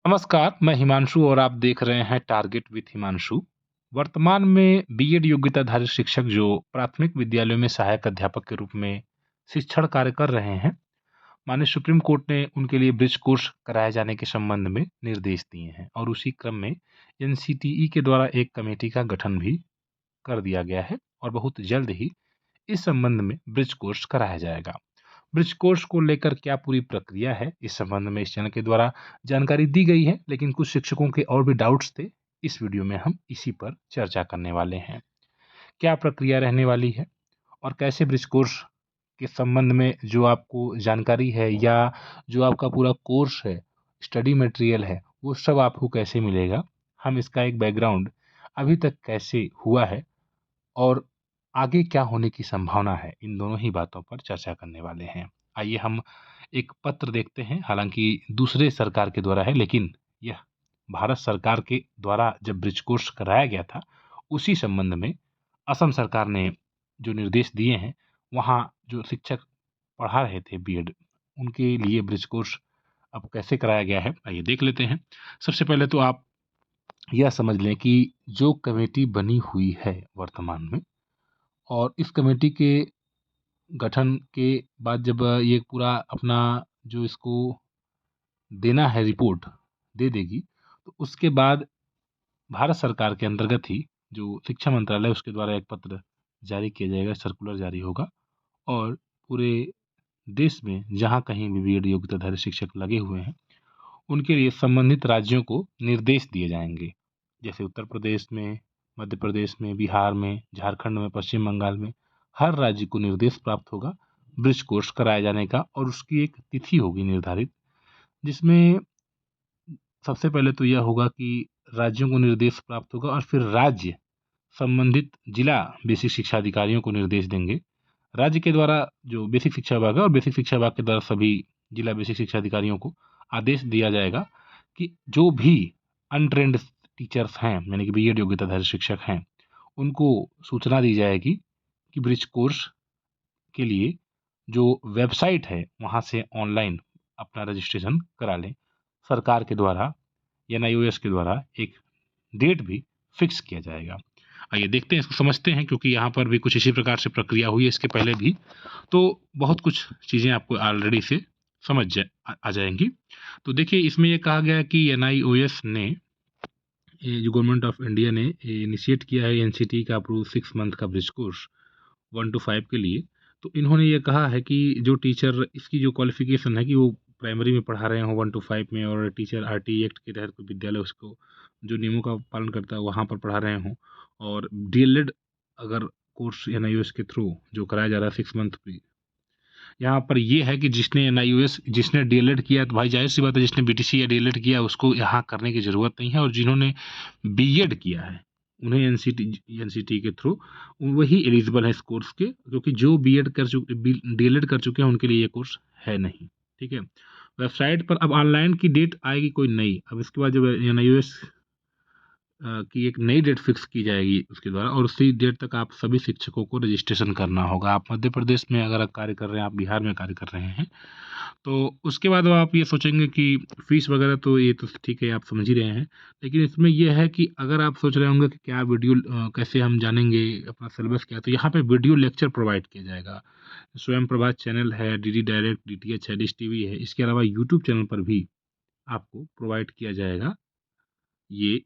नमस्कार, मैं हिमांशु और आप देख रहे हैं टारगेट विथ हिमांशु। वर्तमान में बीएड योग्यताधारी शिक्षक जो प्राथमिक विद्यालयों में सहायक अध्यापक के रूप में शिक्षण कार्य कर रहे हैं, माननीय सुप्रीम कोर्ट ने उनके लिए ब्रिज कोर्स कराए जाने के संबंध में निर्देश दिए हैं और उसी क्रम में एनसीटीई के द्वारा एक कमेटी का गठन भी कर दिया गया है और बहुत जल्द ही इस संबंध में ब्रिज कोर्स कराया जाएगा। ब्रिज कोर्स को लेकर क्या पूरी प्रक्रिया है, इस संबंध में इस चैनल के द्वारा जानकारी दी गई है, लेकिन कुछ शिक्षकों के और भी डाउट्स थे। इस वीडियो में हम इसी पर चर्चा करने वाले हैं। क्या प्रक्रिया रहने वाली है और कैसे ब्रिज कोर्स के संबंध में जो आपको जानकारी है या जो आपका पूरा कोर्स है, स्टडी मटेरियल है, वो सब आपको कैसे मिलेगा, हम इसका एक बैकग्राउंड अभी तक कैसे हुआ है और आगे क्या होने की संभावना है, इन दोनों ही बातों पर चर्चा करने वाले हैं। आइए हम एक पत्र देखते हैं, हालांकि दूसरे सरकार के द्वारा है, लेकिन यह भारत सरकार के द्वारा जब ब्रिज कोर्स कराया गया था, उसी संबंध में असम सरकार ने जो निर्देश दिए हैं, वहाँ जो शिक्षक पढ़ा रहे थे बीएड, उनके लिए ब्रिज कोर्स अब कैसे कराया गया है, आइए देख लेते हैं। सबसे पहले तो आप यह समझ लें कि जो कमेटी बनी हुई है वर्तमान में, और इस कमेटी के गठन के बाद जब ये पूरा अपना जो इसको देना है रिपोर्ट दे देगी, तो उसके बाद भारत सरकार के अंतर्गत ही जो शिक्षा मंत्रालय उसके द्वारा एक पत्र जारी किया जाएगा, सर्कुलर जारी होगा और पूरे देश में जहाँ कहीं भी बीएड योग्यताधारी शिक्षक लगे हुए हैं, उनके लिए संबंधित राज्यों को निर्देश दिए जाएंगे। जैसे उत्तर प्रदेश में, मध्य प्रदेश में, बिहार में, झारखंड में, पश्चिम बंगाल में, हर राज्य को निर्देश प्राप्त होगा ब्रिज कोर्स कराए जाने का और उसकी एक तिथि होगी निर्धारित, जिसमें सबसे पहले तो यह होगा कि राज्यों को निर्देश प्राप्त होगा और फिर राज्य संबंधित जिला बेसिक शिक्षा अधिकारियों को निर्देश देंगे। राज्य के द्वारा जो बेसिक शिक्षा विभाग है और बेसिक शिक्षा विभाग के द्वारा सभी जिला बेसिक शिक्षा अधिकारियों को आदेश दिया जाएगा कि जो भी अनट्रेंड टीचर्स हैं, यानी कि बीएड योग्यताधारी शिक्षक हैं, उनको सूचना दी जाएगी कि ब्रिज कोर्स के लिए जो वेबसाइट है वहाँ से ऑनलाइन अपना रजिस्ट्रेशन करा लें। सरकार के द्वारा एनआईओएस के द्वारा एक डेट भी फिक्स किया जाएगा। आइए देखते हैं, इसको समझते हैं, क्योंकि यहाँ पर भी कुछ इसी प्रकार से प्रक्रिया हुई है इसके पहले भी, तो बहुत कुछ चीज़ें आपको ऑलरेडी से आ जाएंगी। तो देखिए, इसमें ये कहा गया है कि एनआईओएस ने, ये जो गवर्नमेंट ऑफ इंडिया ने इनिशिएट किया है एनसीटी का अप्रूव 6 मंथ का ब्रिज कोर्स 1 to 5 के लिए। तो इन्होंने ये कहा है कि जो टीचर, इसकी जो क्वालिफिकेशन है कि वो प्राइमरी में पढ़ा रहे हों 1 to 5 में, और टीचर आरटी एक्ट के तहत कोई विद्यालय उसको जो नियमों का पालन करता है वहाँ पर पढ़ा रहे हों, और डीएलएड अगर कोर्स एनआईओएस के थ्रू जो कराया जा रहा है 6 मंथ की, यहाँ पर ये है कि जिसने एनआईओएस, जिसने डीएलएड किया, तो भाई जाहिर सी बात है जिसने बीटीसी या डीएलएड किया उसको यहाँ करने की ज़रूरत नहीं है, और जिन्होंने बीएड किया है उन्हें एनसीटी के थ्रू वही एलिजिबल है इस कोर्स के, क्योंकि जो बीएड कर चुके, डीएलएड कर चुके हैं, उनके लिए ये कोर्स है नहीं। ठीक है, वेबसाइट पर अब ऑनलाइन की डेट आएगी कोई नई, अब इसके बाद जब एनआईओएस की एक नई डेट फिक्स की जाएगी उसके द्वारा, और उसी डेट तक आप सभी शिक्षकों को रजिस्ट्रेशन करना होगा। आप मध्य प्रदेश में अगर आप कार्य कर रहे हैं, आप बिहार में कार्य कर रहे हैं, तो उसके बाद आप ये सोचेंगे कि फीस वगैरह तो ये तो ठीक है, आप समझ ही रहे हैं, लेकिन इसमें यह है कि अगर आप सोच रहे होंगे कि क्या वीडियो कैसे हम जानेंगे अपना सिलेबस क्या है, तो यहाँ पे वीडियो लेक्चर प्रोवाइड किया जाएगा। स्वयं प्रभात चैनल है, डीडी डायरेक्ट, डीटीएच है, डिश टीवी है, इसके अलावा यूट्यूब चैनल पर भी आपको प्रोवाइड किया जाएगा ये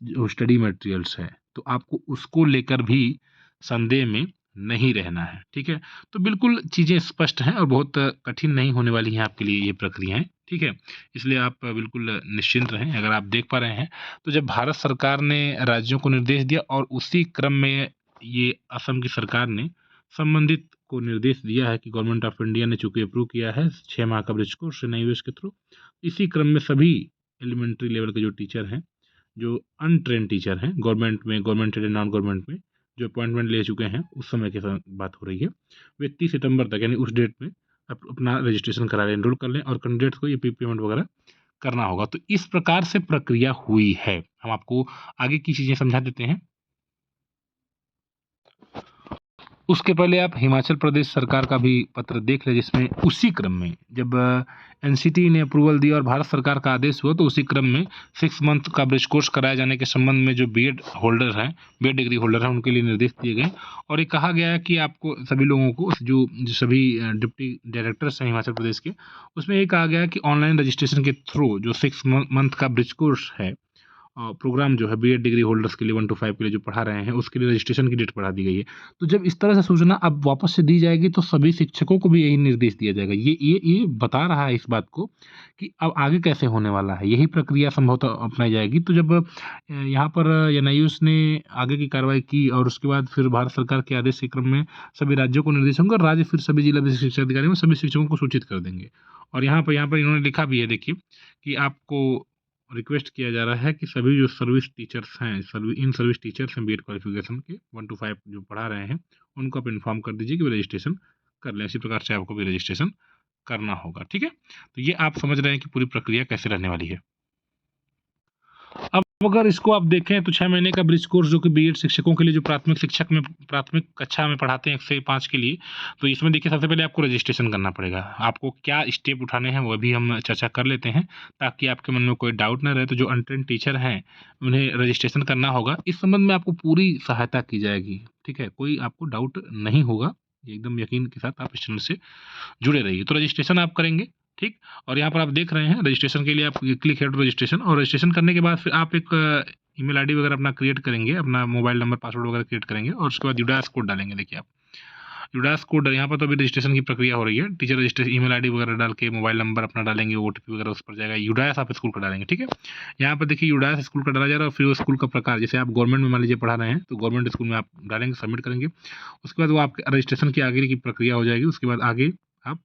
जो स्टडी मटेरियल्स है, तो आपको उसको लेकर भी संदेह में नहीं रहना है। ठीक है, तो बिल्कुल चीज़ें स्पष्ट हैं और बहुत कठिन नहीं होने वाली हैं आपके लिए ये प्रक्रियाएं। ठीक है, इसलिए आप बिल्कुल निश्चिंत रहें। अगर आप देख पा रहे हैं, तो जब भारत सरकार ने राज्यों को निर्देश दिया और उसी क्रम में ये असम की सरकार ने संबंधित को निर्देश दिया है कि गवर्नमेंट ऑफ इंडिया ने चूंकि अप्रूव किया है 6 माह का ब्रिज कोर्स एनआईओएस के थ्रू, इसी क्रम में सभी एलिमेंट्री लेवल के जो टीचर हैं, जो अनट्रेन टीचर हैं, गवर्नमेंट में, गवर्नमेंट एंड नॉन गवर्नमेंट में जो अपॉइंटमेंट ले चुके हैं, उस समय की बात हो रही है, वे 30 सितंबर तक, यानी उस डेट में अपना रजिस्ट्रेशन करा लें, एनरोल कर लें, और कैंडिडेट्स को ये पेमेंट वगैरह करना होगा। तो इस प्रकार से प्रक्रिया हुई है। हम आपको आगे की चीज़ें समझा देते हैं। उसके पहले आप हिमाचल प्रदेश सरकार का भी पत्र देख लें, जिसमें उसी क्रम में जब एनसीटी ने अप्रूवल दिया और भारत सरकार का आदेश हुआ, तो उसी क्रम में 6 मंथ का ब्रिज कोर्स कराए जाने के संबंध में जो बीएड होल्डर हैं, बीएड डिग्री होल्डर हैं, उनके लिए निर्देश दिए गए और ये कहा गया है कि आपको सभी लोगों को जो सभी डिप्टी डायरेक्टर्स हैं हिमाचल प्रदेश के, उसमें ये कहा गया है कि ऑनलाइन रजिस्ट्रेशन के थ्रू जो 6 मंथ का ब्रिज कोर्स है, प्रोग्राम जो है बीएड डिग्री होल्डर्स के लिए 1 to 5 के लिए जो पढ़ा रहे हैं, उसके लिए रजिस्ट्रेशन की डेट बढ़ा दी गई है। तो जब इस तरह से सूचना अब वापस से दी जाएगी, तो सभी शिक्षकों को भी यही निर्देश दिया जाएगा। ये बता रहा है इस बात को कि अब आगे कैसे होने वाला है, यही प्रक्रिया संभवतः अपनाई जाएगी। तो जब यहाँ पर एनआईयूएस ने आगे की कार्रवाई की और उसके बाद फिर भारत सरकार के आदेश के क्रम में सभी राज्यों को निर्देश होंगे और राज्य फिर सभी जिला शिक्षा अधिकारी में सभी शिक्षकों को सूचित कर देंगे। और यहाँ पर इन्होंने लिखा भी है, देखिए कि आपको रिक्वेस्ट किया जा रहा है कि सभी जो सर्विस टीचर्स हैं, इन सर्विस टीचर्स हैं बीएड क्वालिफिकेशन के 1 to 5 जो पढ़ा रहे हैं, उनको आप इन्फॉर्म कर दीजिए कि वो रजिस्ट्रेशन कर लें। इसी प्रकार से आपको भी रजिस्ट्रेशन करना होगा, ठीक है। तो ये आप समझ रहे हैं कि पूरी प्रक्रिया कैसे रहने वाली है। अब अगर इसको आप देखें तो 6 महीने का ब्रिज कोर्स जो कि बीएड शिक्षकों के लिए जो प्राथमिक कक्षा में पढ़ाते हैं 1 से 5 के लिए, तो इसमें देखिए सबसे पहले आपको रजिस्ट्रेशन करना पड़ेगा। आपको क्या स्टेप उठाने हैं वो भी हम चर्चा कर लेते हैं, ताकि आपके मन में कोई डाउट ना रहे। तो जो अनट्रेन्ड टीचर हैं उन्हें रजिस्ट्रेशन करना होगा। इस संबंध में आपको पूरी सहायता की जाएगी, ठीक है, कोई आपको डाउट नहीं होगा, एकदम यकीन के साथ आप इस चैनल से जुड़े रहिए। तो रजिस्ट्रेशन आप करेंगे, ठीक। और यहाँ पर आप देख रहे हैं रजिस्ट्रेशन के लिए आप क्लिक हेयर टू रजिस्ट्रेशन, और रजिस्ट्रेशन करने के बाद फिर आप एक ईमेल आईडी वगैरह अपना क्रिएट करेंगे, अपना मोबाइल नंबर पासवर्ड वगैरह क्रिएट करेंगे और उसके बाद यूडास कोड डालेंगे। देखिए आप यूडास कोड यहाँ पर तो अभी रजिस्ट्रेशन की प्रक्रिया हो रही है। टीचर रजिस्ट्रेशन ईमेल आईडी वगैरह डाल के मोबाइल नंबर अपना डालेंगे, ओटीपी वगैरह उस पर जाएगा। यूडास आप स्कूल का डालेंगे, ठीक है। यहाँ पर देखिए यूडास स्कूल का डाला जा रहा है और फिर वो स्कूल का प्रकार, जैसे आप गवर्नमेंट में मान लीजिए पढ़ा रहे हैं तो गवर्नमेंट स्कूल में आप डालेंगे, सबमिट करेंगे। उसके बाद वो आपके रजिस्ट्रेशन की आगे की प्रक्रिया हो जाएगी। उसके बाद आगे आप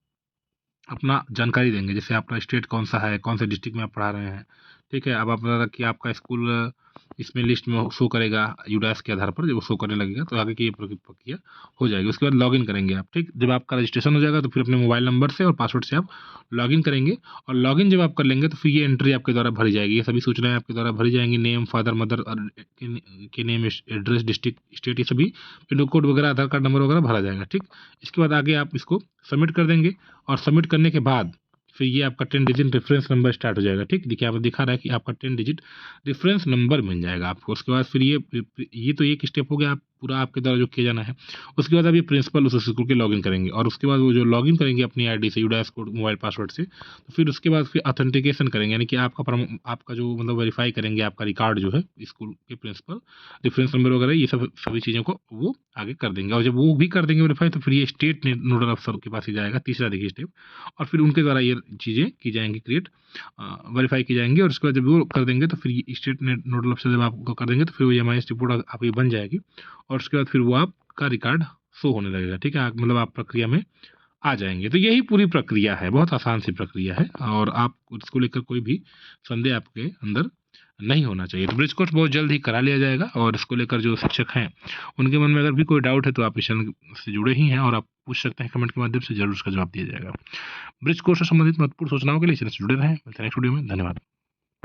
अपना जानकारी देंगे, जैसे आपका स्टेट कौन सा है, कौन से डिस्ट्रिक्ट में आप पढ़ा रहे हैं, ठीक है। अब आप बता कि आपका स्कूल इसमें लिस्ट में शो करेगा यूडास के आधार पर, जब वो शो करने लगेगा तो आगे की ये प्रक्रिया हो जाएगी। उसके बाद लॉगिन करेंगे आप, ठीक। जब आपका रजिस्ट्रेशन हो जाएगा तो फिर अपने मोबाइल नंबर से और पासवर्ड से आप लॉगिन करेंगे और लॉगिन जब आप कर लेंगे तो फिर ये एंट्री आपके द्वारा भरी जाएगी। ये सभी सूचनाएं आपके द्वारा भरी जाएंगी, नेम, फादर, मदर और के नेम, एड्रेस, डिस्ट्रिक्ट, स्टेट, ये सभी पिन कोड वगैरह, आधार कार्ड नंबर वगैरह भरा जाएगा, ठीक। इसके बाद आगे आप इसको सबमिट कर देंगे और सबमिट करने के बाद फिर ये आपका 10 डिजिट रेफरेंस नंबर स्टार्ट हो जाएगा, ठीक। देखिए यहाँ पर दिखा रहा है कि आपका 10 डिजिट रेफरेंस नंबर मिल जाएगा आपको। उसके बाद फिर ये तो एक स्टेप हो गया, आप पूरा आपके द्वारा जो किया जाना है। उसके बाद आप ये प्रिंसिपल उस स्कूल के लॉगिन करेंगे और उसके बाद वो जो लॉगिन करेंगे अपनी आईडी से, यूडास कोड मोबाइल पासवर्ड से, तो फिर उसके बाद फिर ऑथेंटिकेशन करेंगे, यानी कि आपका जो मतलब वेरीफाई करेंगे आपका रिकॉर्ड जो है स्कूल के प्रिंसिपल, रेफरेंस नंबर वगैरह, ये सभी चीज़ों को वो आगे कर देंगे। और जब वो भी कर देंगे वेरीफाई, तो फिर ये स्टेट नोडल अफसर के पास ही जाएगा, तीसरा देखिए स्टेप, और फिर उनके द्वारा ये चीज़ें की जाएंगी, क्रिएट वेरीफाई की जाएंगी। और उसके बाद जब वो कर देंगे तो फिर ये स्टेट नोडल अफसर जब आपको कर देंगे तो फिर वो EMIS रिपोर्ट आपकी बन जाएगी और उसके बाद फिर वो आपका रिकॉर्ड शो होने लगेगा, ठीक है। मतलब आप प्रक्रिया में आ जाएंगे। तो यही पूरी प्रक्रिया है, बहुत आसान सी प्रक्रिया है और आप इसको लेकर कोई भी संदेह आपके अंदर नहीं होना चाहिए। तो ब्रिज कोर्स बहुत जल्द ही करा लिया जाएगा और इसको लेकर जो शिक्षक हैं उनके मन में अगर भी कोई डाउट है तो आप इस चैनल से जुड़े ही हैं और आप पूछ सकते हैं, कमेंट के माध्यम से जरूर उसका जवाब दिया जाएगा। ब्रिज कोर्स से संबंधित महत्वपूर्ण सूचनाओं के लिए चैनल से जुड़े रहें। मिलते हैं नेक्स्ट वीडियो में, धन्यवाद।